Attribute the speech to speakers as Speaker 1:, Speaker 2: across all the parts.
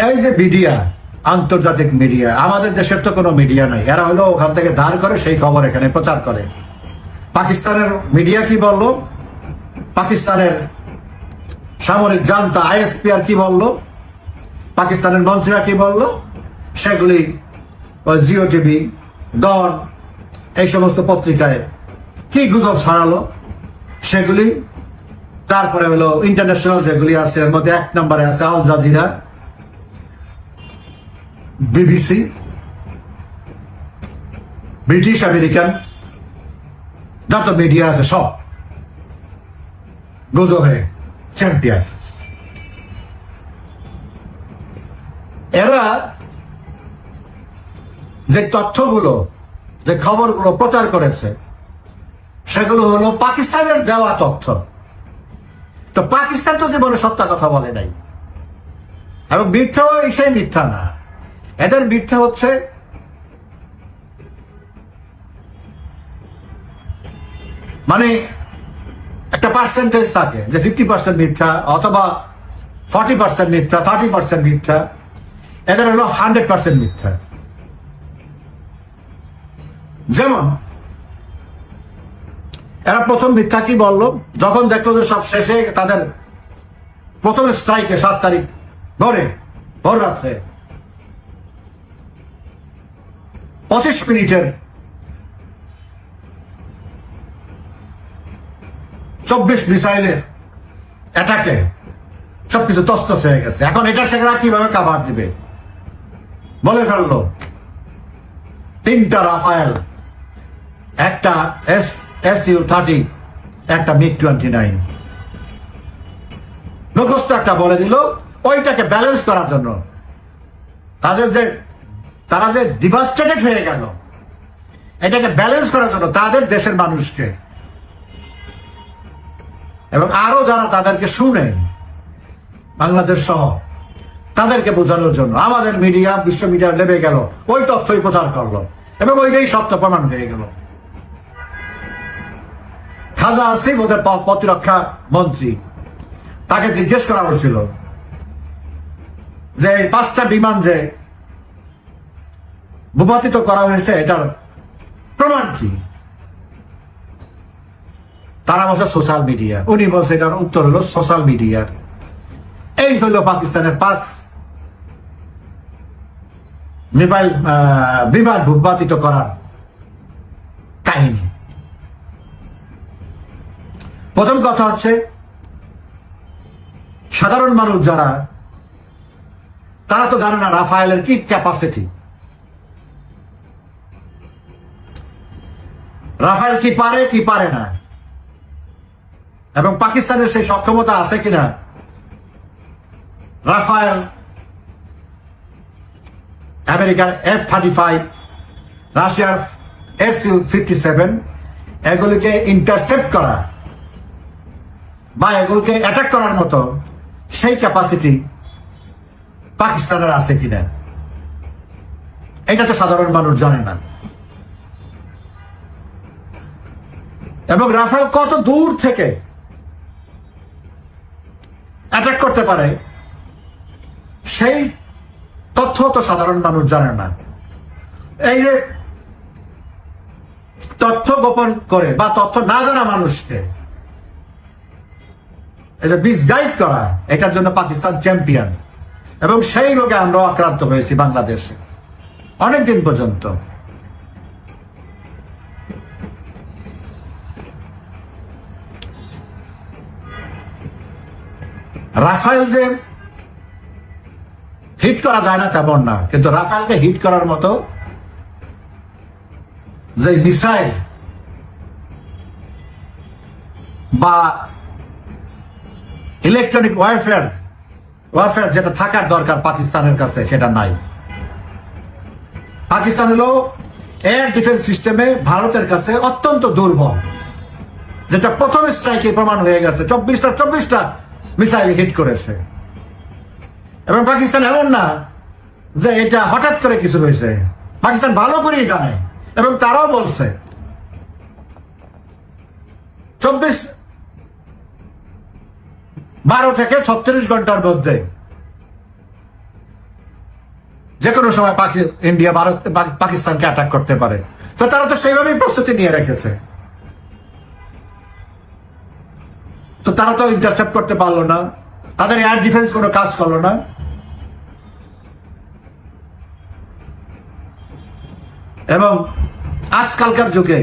Speaker 1: এই যে মিডিয়া, আন্তর্জাতিক মিডিয়া, আমাদের দেশের তো কোনো মিডিয়া নাই, এরা হলো ওখান থেকে ধার করে সেই খবর এখানে প্রচার করে। পাকিস্তানের মিডিয়া কি বললো, পাকিস্তানের সামরিক জান্তা আইএসপিআর কি বললো, পাকিস্তানের মন্ত্রীরা কি বললো, সেগুলি জিও টিভি, ডন, এই সমস্ত পত্রিকায় কি গুজব ছড়ালো সেগুলি। তারপরে হলো ইন্টারন্যাশনাল যেগুলি আছে এর মধ্যে এক নম্বরে আছে Al Jazeera, BBC, British American, যত মিডিয়া আছে সব গুজবে চ্যাম্পিয়ন। এরা যে তথ্যগুলো, যে খবরগুলো প্রচার করেছে সেগুলো হলো পাকিস্তানের দেওয়া তথ্য। তো পাকিস্তান তো জীবনে সত্য কথা বলে নাই, এবং মিথ্যা সেই মিথ্যা না, এদের মিথ্যা হচ্ছে মানে একটা পার্সেন্টেজ থাকে যে 50% মিথ্যা অথবা 40% মিথ্যা, 30% মিথ্যা, এদের হলো 100% মিথ্যা। যেমন এরা প্রথম মিথ্যা কি বললো, যখন দেখলো যে সব শেষে, তাদের প্রথম স্ট্রাইকে 7 তারিখ ভোর রাত্রে 25 মিনিটের 24 মিসাইলের অ্যাটাকে সবকিছু তছনছ হয়ে গেছে। এখন এটার থেকে কিভাবে কাভার দিবে, বলে ফেললো 3টা রাফায়েল, একটা SU-30, একটা MiG-29, মুখস্থ একটা বলে দিল। ওইটাকে ব্যালেন্স করার জন্য তারা যে ডিভাস্টেটেড হয়ে গেল, এটাকে ব্যালেন্স করার জন্য তাদের দেশের মানুষকে এবং আরো যারা তাদেরকে শুনে বাংলাদেশ সহ তাদেরকে বোঝানোর জন্য আমাদের মিডিয়া, বিশ্ব মিডিয়া নেমে গেল, ওই তথ্যই প্রচার করলো এবং ওইটাই সত্য প্রমাণ হয়ে গেল। খাজা আসিফ, ওদের প্রতিরক্ষা মন্ত্রী, তাকে জিজ্ঞেস করা হয়েছিল যে 5টা বিমান যে ভূপাতিত করা হয়েছে এটার প্রমাণ কি? তারা বলছে সোশ্যাল মিডিয়া। উনি বলছে এটার উত্তর হলো সোশ্যাল মিডিয়ার। এই হলো পাকিস্তানের 5 বিমান ভূপাতিত করার কাহিনী। প্রথম কথা হচ্ছে, সাধারণ মানুষ যারা, তারা তো জানে না রাফায়েলের কি ক্যাপাসিটি, রাফায়েল কি পারে না, এবং পাকিস্তানের সেই সক্ষমতা আছে কিনা রাফায়েল, আমেরিকার F-35, রাশিয়ার SU-57 এগুলিকে ইন্টারসেপ্ট করা বা এগুলোকে অ্যাটাক করার মতো সেই ক্যাপাসিটি পাকিস্তানের আছে কিনা, এটা তো সাধারণ মানুষ জানে না। এবং রাফায়েল কত দূর থেকে অ্যাটাক করতে পারে সেই তথ্য তো সাধারণ মানুষ জানে না। এই যে তথ্য গোপন করে বা তথ্য না জানা মানুষকে মিসগাইড করা, এটার জন্য পাকিস্তান চ্যাম্পিয়ন, এবং সেই রোগে আমরা আক্রান্ত হয়েছি বাংলাদেশে অনেকদিন পর্যন্ত। রাফায়েল যে হিট করা যায় না তেমন না, কিন্তু রাফায়েলকে হিট করার মতো যে মিসাইল বা ইলেকট্রনিক ওয়ারফেয়ার যেটা থাকার দরকার পাকিস্তানের কাছে, সেটা নাই। পাকিস্তান হলো এয়ার ডিফেন্স সিস্টেমে ভারতের কাছে অত্যন্ত দুর্বল, যেটা প্রথম স্ট্রাইকে প্রমাণ হয়ে গেছে। 24টা মিসাইল হিট করেছে, এবং পাকিস্তান এমন না যে এটা হঠাৎ করে কিছু হয়েছে, পাকিস্তান ভালো করেই জানে, এবং তারাও বলছে 12 থেকে 36 ঘন্টার মধ্যে যে কোনো সময় ইন্ডিয়া ভারত পাকিস্তানকে অ্যাটাক করতে পারে। তো তারা তো সেইভাবেই প্রস্তুতি নিয়ে রেখেছে। তো তারা তো ইন্টারসেপ্ট করতে পারলো না, তাদের এয়ার ডিফেন্স কোনো কাজ করলো না। এবং আজকালকার যুগে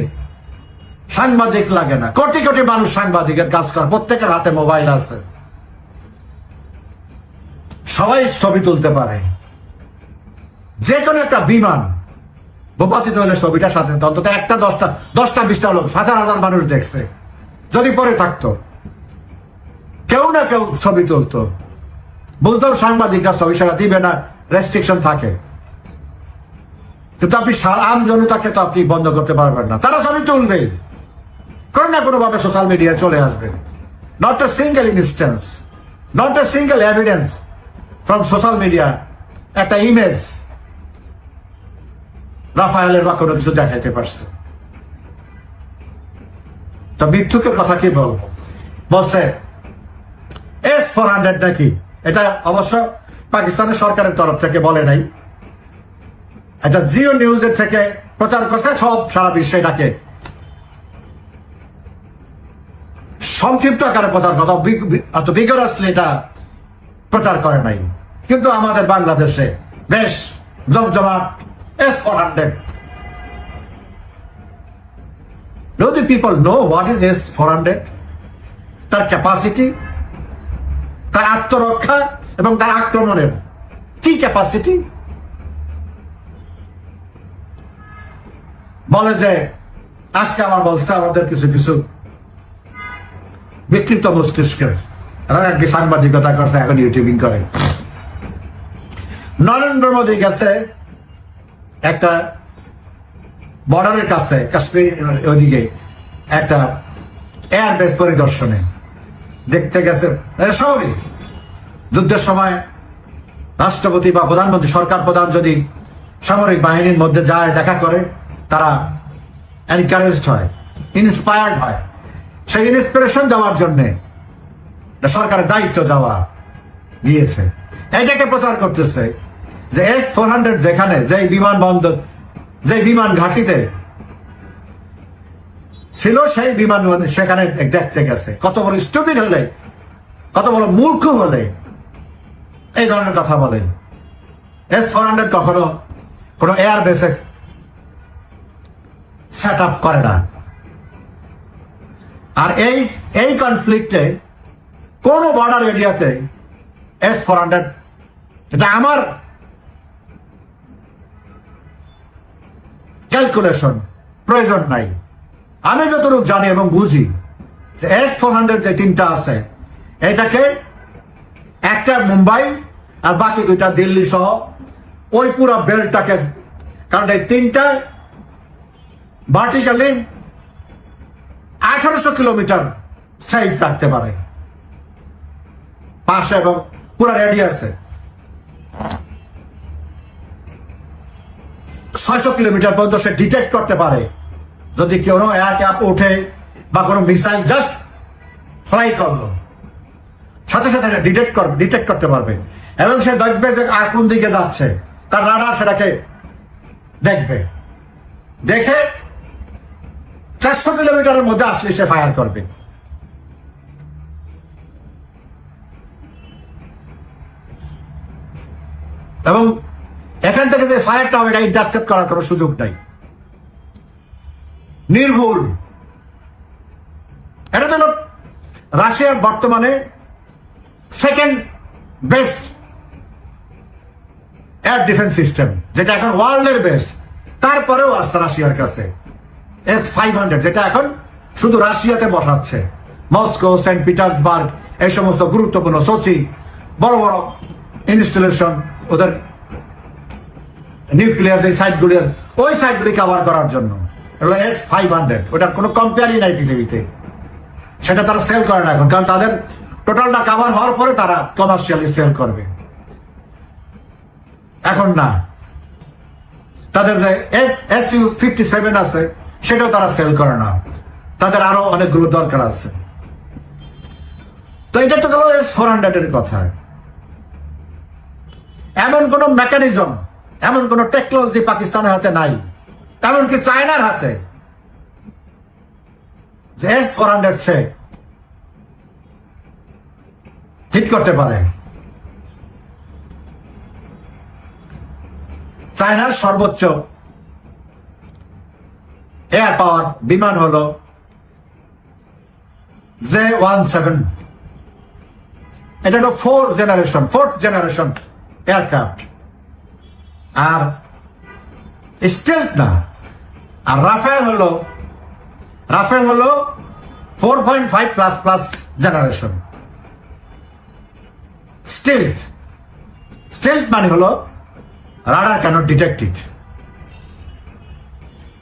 Speaker 1: সাংবাদিক লাগে না, কোটি কোটি মানুষ সাংবাদিকের কাজ করে, প্রত্যেকের হাতে মোবাইল আছে, সবাই ছবি তুলতে পারে। যে কোনো একটা বিমান ভূপাতিত হলে ছবিটার সাথে অন্তত একটা 10টা 20টা লোক, হাজার হাজার মানুষ দেখছে। যদি পরে থাকতো কেউ না কেউ ছবি তুলতো, বুঝতাম সাংবাদিকরা ছবি সারা দিবে না, রেস্ট্রিকশন থাকে। কিন্তু আপনি আম জনতাকে তো আপনি বন্ধ করতে পারবেন না, তারা ছবি তুলবেই, কোনো না কোনো ভাবে সোশ্যাল মিডিয়ায় চলে আসবে। Not a single instance, not a single evidence from social media, একটা ইমেজ রাফায়েলের বা কোনো কিছু দেখাইতে পারছে। তো মৃত্যুকের কথা কি বলবো, বলছে S-400 নাকি, এটা অবশ্য পাকিস্তানের সরকারের তরফ থেকে বলে নাই, এটা জিও নিউজের থেকে প্রচার করছে, সব সারা বিশ্বে এটাকে সংক্ষিপ্ত আকারে প্রচার কথা, অত বিগরাসলি এটা প্রচার করে নাই। কিন্তু আমাদের বাংলাদেশে বেশ জমজমাট S-400। Do the people know what is S-400? তার ক্যাপাসিটি, তার আত্মরক্ষা এবং তার আক্রমণের কি ক্যাপাসিটি? বলে যে আজকে আমার বলছে আমাদের কিছু কিছু বিকৃত মস্তিষ্কের, আগে সাংবাদিকতা করছে, এখন ইউটিউবিং করে। নরেন্দ্র মোদী গেছে একটা বর্ডারের কাছে, কাশ্মীর ওইদিকে একটা এয়ারবেস পরিদর্শনে দেখতে গেছে। স্বাভাবিক, যুদ্ধের সময় রাষ্ট্রপতি বা প্রধানমন্ত্রী, সরকার প্রধান যদি সামরিক বাহিনীর মধ্যে যায়, দেখা করে, তারা এনকারেজড হয়, ইন্সপায়ার্ড হয়। সেই ইন্সপিরেশন দেওয়ার জন্যে সরকারের দায়িত্ব যাওয়া দিয়েছে। এটাকে প্রচার করতেছে যে S-400 যেখানে, যেই বিমানবন্দর, যে বিমান ঘাটিতে ছিল, সেই বিমান সেখানে দেখতে গেছে। কত বড় স্টুপিড হলে, কত বড় মূর্খ হলে এই ধরনের কথা বলে। S-400 কখনো কোনো এয়ারবেসে সেট আপ করে না। আর এই কনফ্লিক্টে কোন বর্ডার এরিয়াতে S-400, এটা আমার ক্যালকুলেশন, প্রয়োজন নাই। আমি যতটুকু জানি এবং বুঝি যে S-400 যে তিনটা আছে, এটাকে একটা মুম্বাই আর বাকি দুইটা দিল্লি সহ ওই পুরো বেল্টটাকে, কারণ এই তিনটা ভার্টিক্যালি 1800 কিলোমিটার সেফ রাখতে পারে পাশে, এবং পুরো রেডিয়াসে 600 কিলোমিটার পর্যন্ত সে ডিটেক্ট করতে পারে। যদি কেউ এয়ারক্রাফট ওঠে বা কোনো মিসাইল জাস্ট ফ্লাই করলো, সাথে সাথে ডিটেক্ট করতে পারবে। এবং সে দেখবে যে আর কোন দিকে যাচ্ছে, তার রাডার সেটাকে দেখবে, দেখে 400 কিলোমিটারের মধ্যে আসলে সে ফায়ার করবে। এবং এখান থেকে যে ফায়ারটা হবে, এটা ইন্টারসেপ্ট করার কোনো সুযোগ নাই, নির্ভুল। এটা হল রাশিয়ার বর্তমানে second best air defence system, যেটা এখন ওয়ার্ল্ডের বেস্ট। তারপরেও আছে রাশিয়ার কাছে S-500, যেটা এখন শুধু রাশিয়াতে বসাচ্ছে। মস্কো, সেন্ট পিটার্সবার্গ, এই সমস্ত গুরুত্বপূর্ণ সোচি, বড় বড় ইনস্টলেশন, ওদের নিউক্লিয়ার যে সাইটগুলি, ওই সাইটগুলি কভার করার জন্য হলো S-500। ওটার কোনো কম্পেয়ারই নাই পৃথিবীতে। সেটা তারা সেল করে না এখন, কারণ তাদের টোটালটা কভার হওয়ার পরে তারা কমার্শিয়ালি সেল করবে। এখন না, তাদের যে Su-57 আছে, সেটাও তারা সেল করে না, তাদের আরো অনেকগুলো দরকার আছে। তো এটা তো গেল S-400 এর কথা। এমন কোন মেকানিজম এমন কোন টেকনোলজি পাকিস্তানের হাতে নাই, এমনকি চায়নার হাতে যে S-400 সে হিট করতে পারে। চায়নার সর্বোচ্চ এয়ার পাওয়ার বিমান হলো J-17। এটা হলো ফোর্থ জেনারেশন এয়ারক্রাফট, আর স্টেলথ না। আর রাফেল হলো 4.5 প্লাস জেনারেশন। স্টেলথ মানে হলো রাডার ক্যানট ডিটেক্টেড,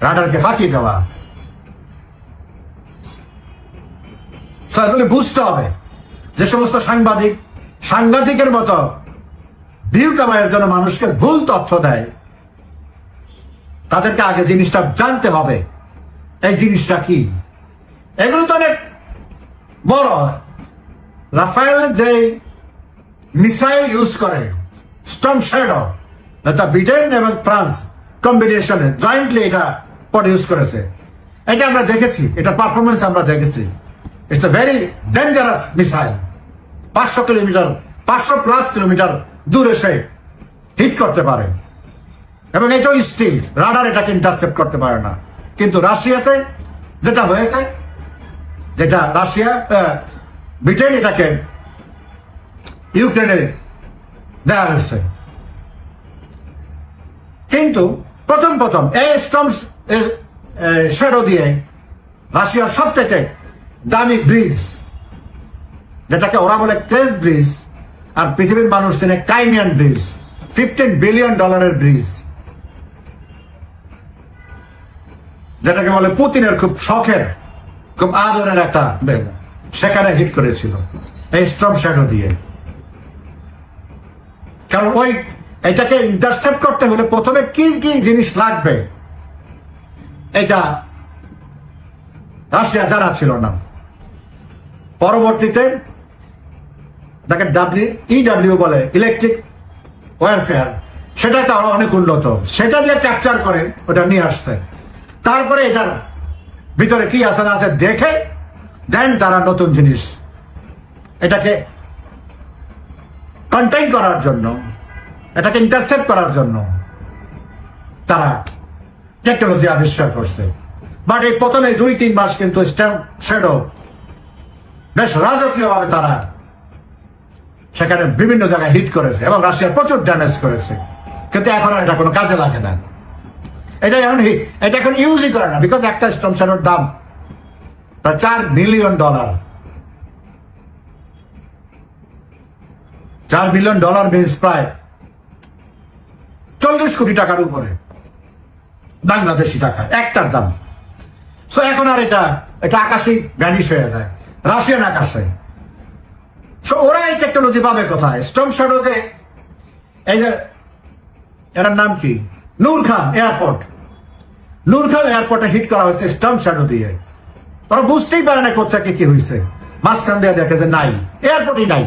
Speaker 1: রাডারকে ফাঁকি দেওয়া। এগুলি বুঝতে হবে। যে সমস্ত সাংবাদিকের মতো ভিউ কামাইয়ের জন্য মানুষকে ভুল তথ্য দেয়, তাদেরকে আগে জিনিসটা জানতে হবে এই জিনিসটা কি। এগুলো তো অনেক বড়। রাফেল যে মিসাইল ইউজ করে স্টর্ম শ্যাডো, ব্রিটেন এবং ফ্রান্স কম্বিনেশনে জয়েন্টলি এটা প্রডিউস করেছে। এটা আমরা দেখেছি, এটা পারফরমেন্স আমরা দেখেছি। It's a very dangerous missile. 500+ kilometre দূরে সে হিট করতে পারে, এবং এটাও স্টিল, রাডার এটাকে ইন্টারসেপ্ট করতে পারে না। কিন্তু রাশিয়াতে যেটা হয়েছে, ব্রিটেন এটাকে ইউক্রেনে দেওয়া হয়েছে। কিন্তু প্রথম এই স্টর্ম শ্যাডো দিয়ে রাশিয়ার সবথেকে দামি ব্রিজ, যেটাকে ওরা বলে ক্রেস ব্রিজ, আর পৃথিবীর মানুষ চেনে ক্রাইমিয়ান ব্রিজ, $15 বিলিয়ন ব্রিজ, যেটাকে বলে পুতিনের খুব শখের, খুব আদরের একটা, সেখানে হিট করেছিল এই স্টর্ম শ্যাডো দিয়ে। কারণ এটাকে ইন্টারসেপ্ট করতে হলে প্রথমে কি কি জিনিস লাগবে এটা রাশিয়া জানা ছিল না। পরবর্তীতে তাকে EW বলে, ইলেকট্রিক ওয়ারফেয়ার, সেটাতে আরো অনেক উন্নত, সেটা দিয়ে ক্যাপচার করে ওটা নিয়ে আসছে। তারপরে এটার ভিতরে কি আছে না আছে দেখে দেন তারা নতুন জিনিস, এটাকে কন্টেইন করার জন্য, এটাকে ইন্টারসেপ্ট করার জন্য তারা টেকনোলজি আবিষ্কার করছে। বাট এই প্রথমে 2-3 মাস কিন্তু স্টর্ম শ্যাডো বেশ রাজকীয়ভাবে তারা সেখানে বিভিন্ন জায়গায় হিট করেছে এবং রাশিয়ার প্রচুর ড্যামেজ করেছে। কিন্তু এখন আর এটা কোনো কাজে লাগে না। এটা এখন ইউজই করে না, বিকজ একটা স্টর্ম শ্যাডোর দাম প্রায় $4 বিলিয়ন। $4 বিলিয়ন মিনস প্রায় 40 কোটি টাকার উপরে বাংলাদেশি টাকায় একটার দাম। সো এখন আর এটা আকাশেই ভ্যানিশ হয়ে যায়, রাশিয়ান আকাশে। সো ওরা এই টেকনোলজি পাবে কোথায়? স্টর্ম শ্যাডোতে এই যে এটার নাম কি, নূর খান এয়ারপোর্টে হিট করা হয়েছে স্টর্ম শ্যাডো দিয়ে। ওরা বুঝতেই পারে না কোথায় কি হয়েছে, মাঝখান দিয়ে দেখে যে নাই, এয়ারপোর্টই নাই।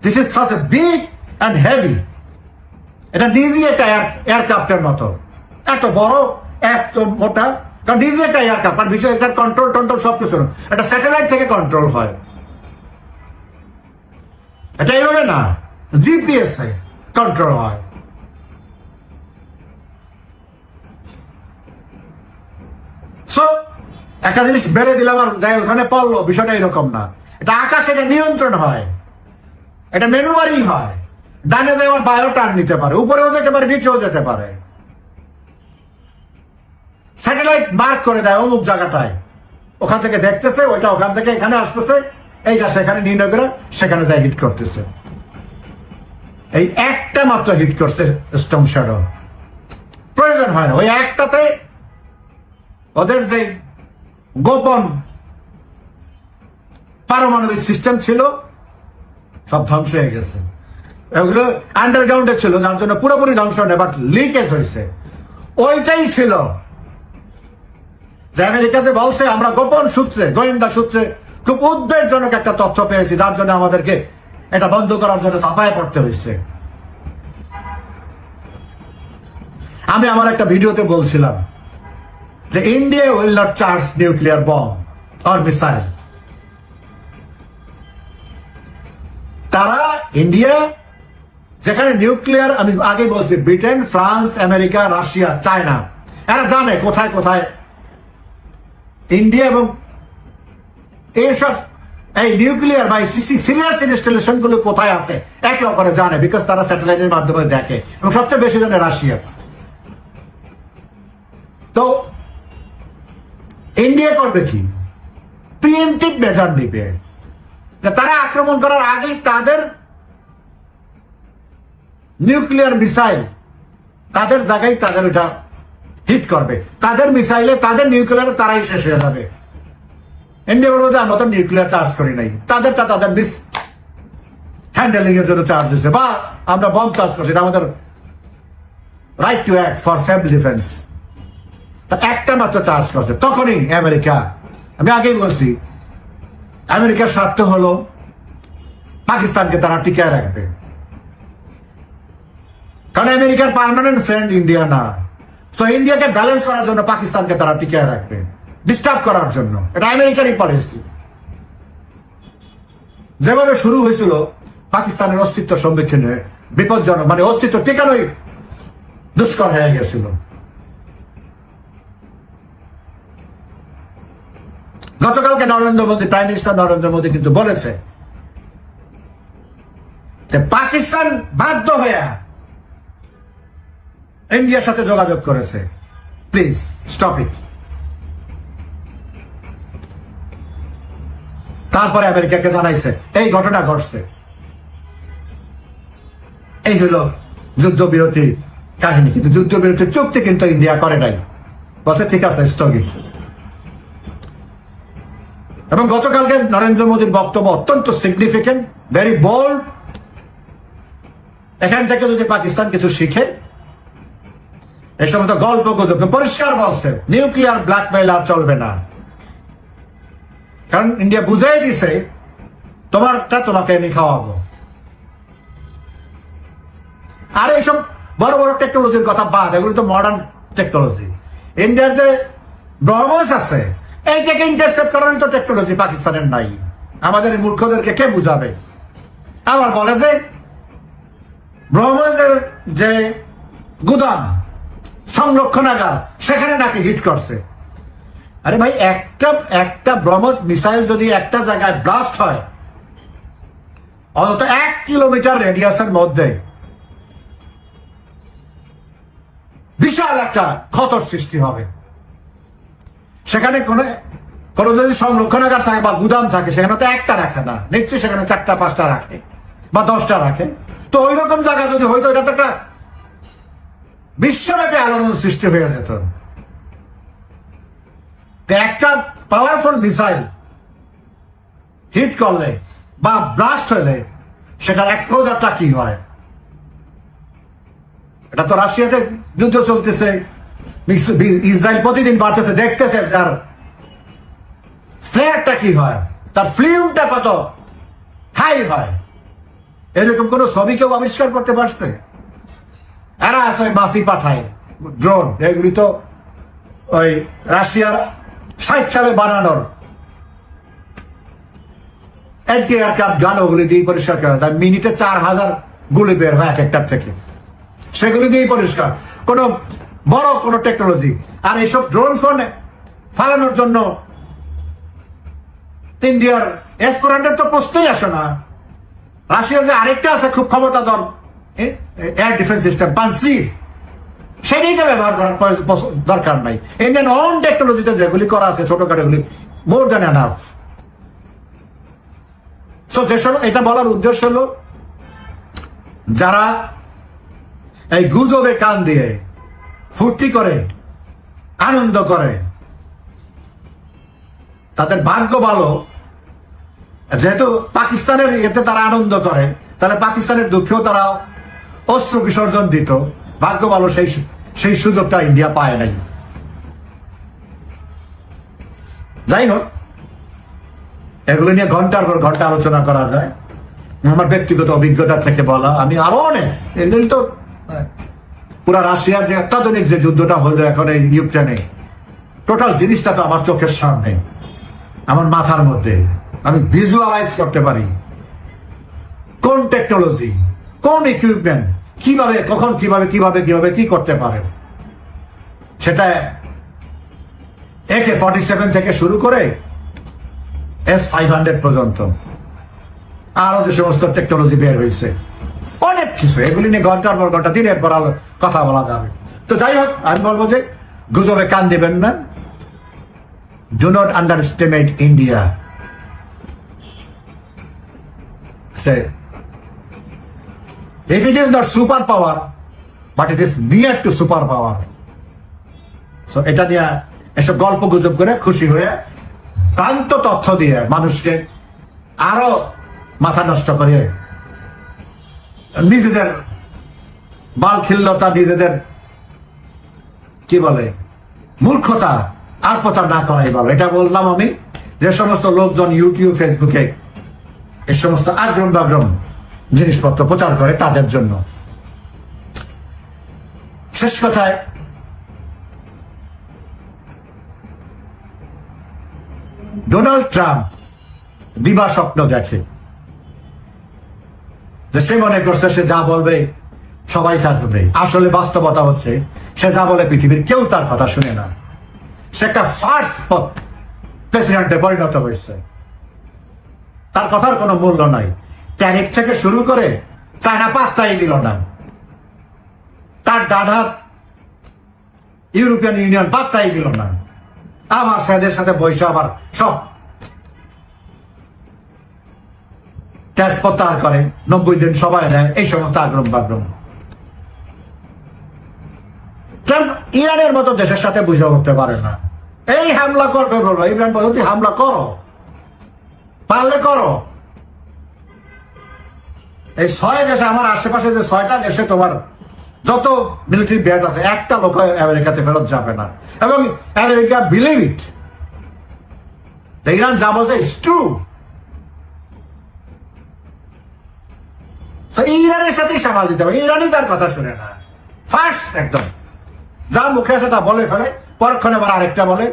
Speaker 1: This is such a big and heavy, এটা ডিজি একটা এয়ারক্রাফটের মতো, এত বড়, এত মোটা। কারণ ডিজি একটা এয়ারক্রাফট, আর বিষয় একটা কন্ট্রোল সবকিছু একটা স্যাটেলাইট থেকে কন্ট্রোল হয়। এটা এইভাবে না, জিপিএস এ কন্ট্রোল হয়। সো একটা জিনিস বেড়ে দিলাম আর যাই ওখানে পড়লো, বিষয়টা এরকম না। এটা আকাশে এটা নিয়ন্ত্রণ হয়, এটা ম্যানুভারিং হয়। ডানে যাওয়ার বায়ো টার্ন নিতে পারে, উপরেও যেতে পারে, নিচেও যেতে পারে। স্যাটেলাইট মার্ক করে দেয় অমুক জায়গাটায়, ওখান থেকে দেখতেছে, ওইটা ওখান থেকে এখানে আসতেছে, এইটা সেখানে নির্ণয় করে সেখানে যাই হিট করতেছে। এই একটা মাত্র হিট করছে স্টর্ম শ্যাডো, প্রয়োজন হয় না। ওই একটাতে ওদের যে গোপন পারমাণবিক সিস্টেম ছিল সব ধ্বংস হয়ে গেছে। এগুলো আন্ডারগ্রাউন্ডে ছিল, যার জন্য পুরোপুরি ধ্বংস নেই, বাট লিকেজ হয়েছে। ওইটাই ছিল যে আমেরিকা যে বলছে আমরা গোপন সূত্রে, গোয়েন্দা সূত্রে খুব উদ্বেগজনক একটা তথ্য পেয়েছি, যার জন্য আমাদেরকে এটা বন্ধ করার জন্য চাপায় পড়তে হয়েছে। আমি আমার একটা ভিডিওতে বলছিলাম যে India will not charge nuclear bomb or missile. তারা ইন্ডিয়া যেখানে নিউক্লিয়ার, আমি আগে বলছি Britain, France, America, Russia, China, এরা জানে কোথায় কোথায় ইন্ডিয়া এবং এইসব এই নিউক্লিয়ার বা সিরিয়াস ইনস্টলেশন গুলো কোথায় আছে একে অপরে জানে, বিকজ তারা স্যাটেলাইটের মাধ্যমে দেখে এবং সবচেয়ে বেশি জানে রাশিয়া। তো ইন্ডিয়া করবে কি? প্রিএমপ্টিভ মেজার নিবে, তারা আক্রমণ করার আগেই তাদের নিউক্লিয়ার মিসাইল তাদের জায়গায় তাদের ওটা হিট করবে, তাদের মিসাইলে তাদের নিউক্লিয়ার তারাই শেষ হয়ে যাবে। ইন্ডিয়া বলবো যে আমরা তো নিউক্লিয়ার চার্জ করি নাই, তাদেরটা তাদের মিস হ্যান্ডেলিং এর জন্য চার্জ হয়েছে, বা আমরা বম্ব চার্জ করছি, এটা আমাদের right to act for self defence. তা একটা মাত্র চার্জ করছে, তখনই আমেরিকা, আমি আগেই বলছি আমেরিকার স্বার্থ হলো পাকিস্তানকে তারা টিকায় রাখবে, কারণ আমেরিকার পার্মানেন্ট ফ্রেন্ড ইন্ডিয়া না। তো ইন্ডিয়াকে ব্যালেন্স করার জন্য পাকিস্তানকে তারা টিকায় রাখবে, ডিস্টার্ব করার জন্য। এটা আমেরিকারই পলিসি। যেভাবে শুরু হয়েছিল পাকিস্তানের অস্তিত্ব সম্মুখীনে বিপজ্জনক, মানে অস্তিত্ব টিকানোই দুষ্কর হয়ে গেছিল। গতকালকে নরেন্দ্র মোদী, প্রাইম মিনিস্টার নরেন্দ্র মোদী কিন্তু বলেছে যে পাকিস্তান বাধ্য হয়ে ইন্ডিয়ার সাথে যোগাযোগ করেছে, প্লিজ স্টপ ইট। তারপরে আমেরিকাকে জানাইছে এই ঘটনা ঘটছে, এই হলো যুদ্ধবিরতি কাহিনী। কিন্তু যুদ্ধবিরতির চুক্তি কিন্তু ইন্ডিয়া করে নাই, বলছে ঠিক আছে স্থগিত। এবং গতকালকে নরেন্দ্র মোদীর বক্তব্য অত্যন্ত সিগনিফিকেন্ট, ভেরি বোল্ড। এখান থেকে যদি পাকিস্তান কিছু শিখে, এই সমস্ত গল্প গুজব পরিষ্কার বলছে নিউক্লিয়ার ব্ল্যাকমেইল আর চলবে না, কারণ ইন্ডিয়া বুঝাই দিছে তোমারটা তোমাকে আমি খাওয়াবো। আর এইসব বড় বড় টেকনোলজির কথা বাদ, এগুলো তো মডার্ন টেকনোলজি। ইন্ডিয়ার যে ব্রহ্মস আছে এইটাকে ইন্টারসেপ্ট করারই তো টেকনোলজি পাকিস্তানের নাই। আমাদের মূর্খদেরকে কে বুঝাবে? আবার বলে যে ব্রহ্মসের যে গুদাম সংরক্ষণাগার সেখানে নাকি হিট করছে। আরে ভাই, একটা ব্রহ্মস মিসাইল যদি একটা জায়গায় ব্লাস্ট হয়, অন্তত 1 কিলোমিটার রেডিয়াসের মধ্যে বিশাল একটা ক্ষতর সৃষ্টি হবে। সেখানে কোনো যদি সংরক্ষণাগার থাকে বা গুদাম থাকে, সেখানে তো একটা রাখে না, নিশ্চয়ই সেখানে 4টা 5টা রাখে বা 10টা রাখে। তো ওই রকম জায়গা যদি হইতো, এটা তো একটা বিশ্বব্যাপী আলোড়ন সৃষ্টি হয়ে যেত। একটা পাওয়ারফুল মিসাইল হিট করলে বা ব্লাস্ট হলে সেটার এক্সপোজারটা কি হয়? এটা তো রাশিয়াতে যুদ্ধ চলতেছে, ইসরায়েল প্রতিদিন বাড়তেছে, দেখতেছে তার ফ্লেয়ারটা কি হয়, তার ফ্লিউমটা কত হাই হয়। এরকম কোন ছবি কেউ আবিষ্কার করতে পারছে? এরা আছে ওই মাসি পাঠায় ড্রোন, এগুলি তো ওই রাশিয়ার 60 সালে বানানোর অ্যান্টি এয়ারক্রাফট গান, ওগুলি দিয়ে পরিষ্কার করা যায়। মিনিটে 4000 গুলি বের হয় এক একটার থেকে, সেগুলি দিয়েই পরিষ্কার। কোনো বড় কোনো টেকনোলজি। আর এইসব ড্রোন ফোন ফালানোর জন্য ইন্ডিয়ার S-400 তো প্রশ্নই আসে না। রাশিয়ার যে আরেকটা আছে খুব ক্ষমতাধর এয়ার ডিফেন্স সিস্টেম পাঞ্চি, সেটাই তো ব্যবহার করার দরকার নাই। ইন্ডিয়ান ওন টেকনোলজিতে যেগুলি করা আছে ছোটখাটোগুলি মোর দ্যান এনাফ। সো যেসব, এটা বলার উদ্দেশ্য হলো যারা এই গুজবে কান দিয়ে ফুর্তি করে, আনন্দ করে, তাদের ভাগ্য ভালো। যেহেতু পাকিস্তানের এতে তারা আনন্দ করে, তাহলে পাকিস্তানের দুঃখেও তারা অস্ত্র বিসর্জন দিত। ভাগ্য ভালো, সেই সুযোগটা ইন্ডিয়া পায় নাই। যাই হোক, এগুলো নিয়ে ঘন্টার পর ঘন্টা আলোচনা করা যায়। আমার ব্যক্তিগত অভিজ্ঞতা থেকে বলা, আমি আরো অনেক, এগুলো তো পুরা রাশিয়ার যে অত্যাধুনিক যে যুদ্ধটা হলো এখন এই ইউক্রেনে, টোটাল জিনিসটা তো আমার চোখের সামনে, আমার মাথার মধ্যে আমি ভিজুয়ালাইজ করতে পারি কোন টেকনোলজি, কোন ইকুইপমেন্ট, কিভাবে, কখন, কিভাবে কিভাবে কিভাবে কি করতে পারে। সেটা AK-47 থেকে শুরু করে S-500 পর্যন্ত আরো যে সমস্ত টেকনোলজি বের হয়েছে, অনেক কিছু, এগুলি নিয়ে ঘন্টার পর ঘন্টা, দিনের পর কথা বলা যাবে। তো যাই হোক, আমি বলবো যে গুজবে কান দিবেন না। Do not underestimate India. If it is not superpower, but it is near to superpower. So এটা নিয়ে এসব গল্প গুজব করে খুশি হয়ে ভ্রান্ত তথ্য দিয়ে মানুষকে আরো মাথা নষ্ট করে নিজেদের বালখিল্যতা, নিজেদের কি বলে মূর্খতা আর প্রচার না করাই ভালো। এটা বললাম আমি, যে সমস্ত লোকজন ইউটিউব, ফেসবুকে এই সমস্ত আগ্রম বাগ্রম জিনিসপত্র প্রচার করে তাদের জন্য। শেষ কথায়, ডোনাল্ড ট্রাম্প দিবা স্বপ্ন দেখে, যে সে মনে করছে সে যা বলবে সবাই থাকবে। আসলে বাস্তবতা হচ্ছে সে যা বলে পৃথিবীর কেউ তার কথা শুনে না। সে একটা ফার্স্ট প্রেসিডেন্টে পরিণত হয়েছে, তার কথার কোনো মূল্য নাই। ট্যারিফ থেকে শুরু করে চায়না পাত্তাই দিল না, তার ডান হাত ইউরোপিয়ান ইউনিয়ন পাত্তাই দিল না। আমার সাথে সাথে বৈশ আবার সব ট্যাক্স প্রত্যাহার করে, 90 দিন সবাই নেয়, এই সমস্ত আগ্রম বাগ্রম। ইরানের মতো দেশের সাথে বুঝে উঠতে পারে না। এই হামলা করবে বলো, ইমরান পদ্ধতি হামলা করো, পারলে করো। এই 6 দেশে, আমার আশেপাশে যে 6টা দেশে তোমার যত মিলিটারি বেজ আছে, একটা লোক আমেরিকাতে ফেরত যাবে না। এবং আমেরিকা বিলিভ ইট, ইরান যা বলছে ইটস ট্রু। ইরানের সাথেই সামাল দিতে হবে, ইরানই তার কথা শুনে না। ফার্স্ট একদম যা মুখে আছে তা বলে ফেলে, পরক্ষণে আবার আরেকটা বলে,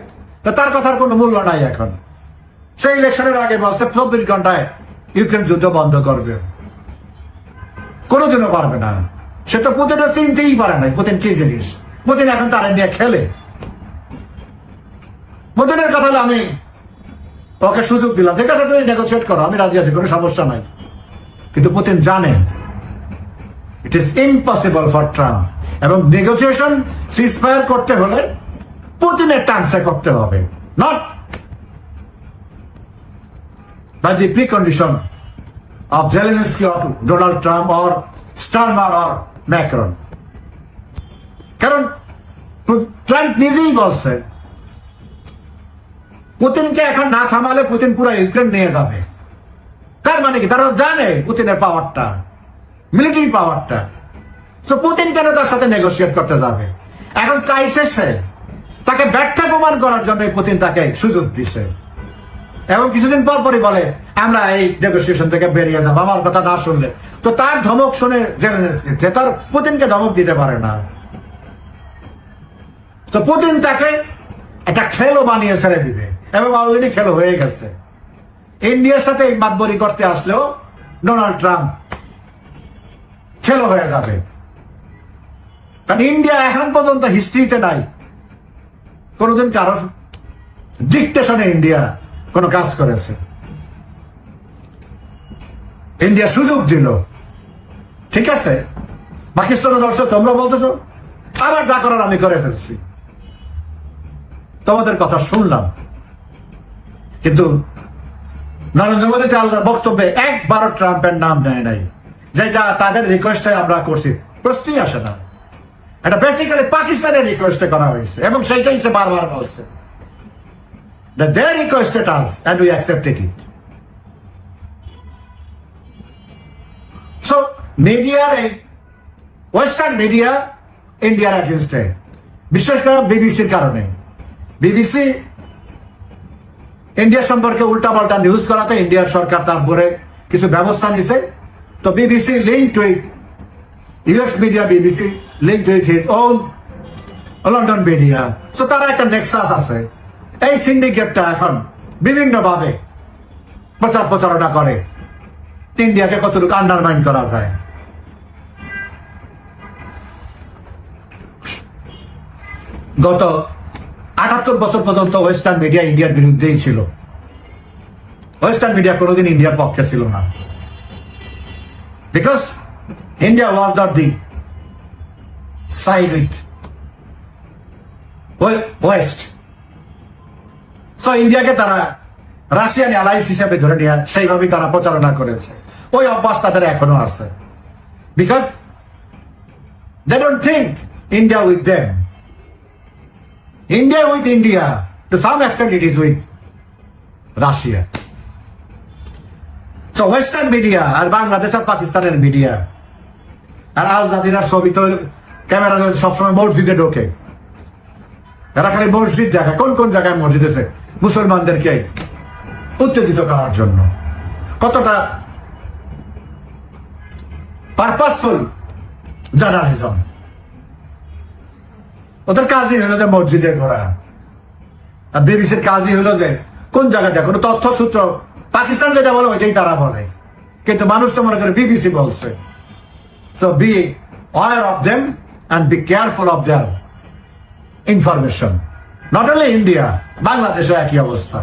Speaker 1: তো তার কথার কোনো মূল্য নাই এখন। সেই ইলেকশনের আগে বলছে 24 ঘন্টায় ইউক্রেন যুদ্ধ বন্ধ করবে, কোনোদিনও পারবে না। সে তো পুতিনটা চিনতেই পারে না পুতিন কি জিনিস। পুতিন এখন তার নিয়ে খেলে। পুতিনের কথা হলো, আমি ওকে সুযোগ দিলাম, ঠিক আছে তুমি নেগোসিয়েট করো, আমি রাজি আছি, কোনো সমস্যা নাই। কিন্তু পুতিন জানে it is impossible for Trump, এবং নেগোসিয়েশন সিজফায়ার করতে হলে পুতিনের টার্মসে করতে হবে, not by the precondition of Zelensky or Donald Trump or Starmer or Macron. কারণ ট্রাম্প নিজেই বলছে পুতিনকে এখন না থামালে পুতিন পুরো ইউক্রেন নিয়ে যাবে। তার মানে কি, তারা জানে পুতিনের পাওয়ারটা, মিলিটারি পাওয়ারটা। তো পুতিন কেন তার সাথে নেগোসিয়েট করতে যাবে? এখন চাইছে সে, তাকে ব্যর্থ প্রমাণ করার জন্য পুতিন তাকে সুযোগ দিছে। এবং কিছুদিন পর পরই বলে আমরা এই নেগোসিয়েশন থেকে বেরিয়ে যাবো আমার কথা না শুনলে। তো তার ধমক শুনে জেলেনস্কি, তার পুতিনকে ধমক দিতে পারে না। তো পুতিন তাকে একটা খেলো বানিয়ে ছেড়ে দিবে, এবং অলরেডি খেলো হয়ে গেছে। ইন্ডিয়ার সাথে এই মাতবরি করতে আসলেও ডোনাল্ড ট্রাম্প খেলো হয়ে যাবে। কারণ ইন্ডিয়া এখন পর্যন্ত হিস্ট্রিতে নাই কোনোদিন কারোর ডিকটেশনে ইন্ডিয়া কোনো কাজ করেছে। ইন্ডিয়া সুযোগ দিল, ঠিক আছে। পাকিস্তানের দর্শক তোমরা বলতেছো আবার যা করার আমি করে ফেলছি, তোমাদের কথা শুনলাম। কিন্তু নরেন্দ্র মোদী তার বক্তব্যে একবারও ট্রাম্পের নাম নেয় নাই, যেটা তাদের রিকোয়েস্টে আমরা করছি, প্রশ্নই আসে না। এটা বেসিক্যালি পাকিস্তানের রিকোয়েস্টে করা হয়েছে, এবং সেইটাই সে বারবার বলছে that they requested us and we accepted it. So media, western media ইন্ডিয়ার এগেইনস্টে, বিশেষ করে বিবিসির কারণে। বিবিসি ইন্ডিয়া সম্পর্কে উল্টাপাল্টা নিউজ করাতে ইন্ডিয়ার সরকার তার উপরে কিছু ব্যবস্থা নিছে। তো BBC link to it US media BBC linked with his own London media. তো তারা একটা নেক্সাস আছে। এই সিন্ডিকেটটা এখন বিভিন্নভাবে প্রচার প্রচারণা করে ইন্ডিয়াকে কতটুকু আন্ডারমাইন করা যায়। গত 78 বছর পর্যন্ত ওয়েস্টার্ন মিডিয়া ইন্ডিয়ার বিরুদ্ধেই ছিল। ওয়েস্টার্ন মিডিয়া কোনোদিন ইন্ডিয়ার পক্ষে ছিল না, because India was not the side with West. So ইন্ডিয়াকে তারা রাশিয়ান অ্যালাইস হিসেবে ধরে নিয়ে সেইভাবেই তারা প্রচারণা করেছে। ওই অভ্যাস তাদের এখনো আছে, because they don't think India with them. India with India, to some extent it is with Russia. So Western media আর বাংলাদেশ আর পাকিস্তানের মিডিয়া আর আল জাজিরার ছবি তো ক্যামেরা সবসময় মসজিদে ঢোকে, এরা খালি মসজিদ দেখা। কোন কোন জায়গায় মসজিদ আছে মুসলমানদেরকে উত্তেজিত করার জন্য। কতটা পারপাসফুল জার্নালিজম। ওদের কাজই হলো যে মসজিদে ঘোরা, আর বিবিসির কাজই হলো যে কোন জায়গাটা কোনো তথ্য সূত্র পাকিস্তান যেটা বলে ওইটাই তারা বলে, কিন্তু মানুষ তো মনে করে বিবিসি বলছে। So be aware of them and be careful of their information. Not only India, বাংলাদেশও একই অবস্থা।